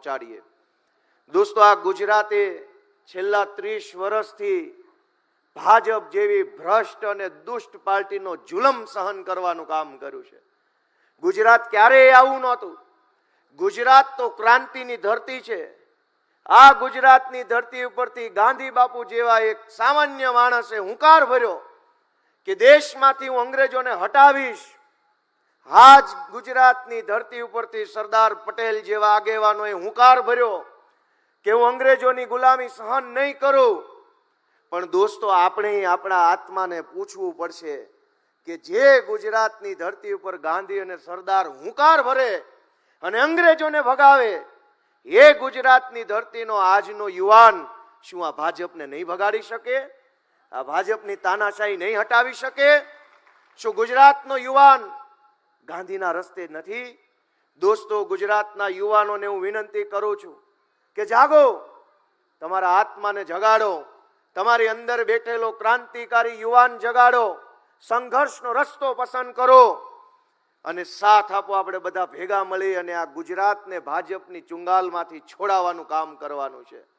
પહોંચાડીએ। દોસ્તો, આ ગુજરાતે છેલ્લા 30 વર્ષથી ભાજપ જેવી ભ્રષ્ટ અને દુષ્ટ પાર્ટીનો જુલમ સહન કરવાનું કામ કર્યું છે। ગુજરાત ક્યારેય આવું નહોતું। ગુજરાત તો ક્રાંતિની ધરતી છે। આ ગુજરાતની ધરતી ઉપરથી ગાંધી બાપુ જેવા એક સામાન્ય માણસે હુંકાર ભર્યો કે દેશમાંથી હું અંગ્રેજોને હટાવીશ। આજ ગુજરાતની ધરતી ઉપરથી સરદાર પટેલ જેવા આગેવાનોએ હુંકાર ભર્યો કે હું અંગ્રેજોની ગુલામી સહન નહીં કરું। પણ દોસ્તો, આપણે આપણા આત્માને પૂછવું પડશે કે જે ગુજરાતની ધરતી ઉપર ગાંધી અને સરદાર હુંકાર ભરે અને અંગ્રેજોને ભગાવે, એ ગુજરાતની ધરતીનો આજનો યુવાન શું આ ભાજપને નહીં ભગાડી શકે? આ ભાજપની તાનાશાહી નહીં હટાવી શકે? શું ગુજરાતનો યુવાન ગાંધીના રસ્તે નથી? દોસ્તો, ગુજરાતના યુવાનોને હું વિનંતી કરું છું કે જાગો, તમારા આત્માને જગાડો, તમારી અંદર બેઠેલો ક્રાંતિકારી યુવાન જગાડો, સંઘર્ષનો રસ્તો પસંદ કરો અને સાથ આપો। આપણે બધા ભેગા મળી અને આ ગુજરાતને ભાજપની ચુંગાલમાંથી છોડાવવાનું કામ કરવાનું છે।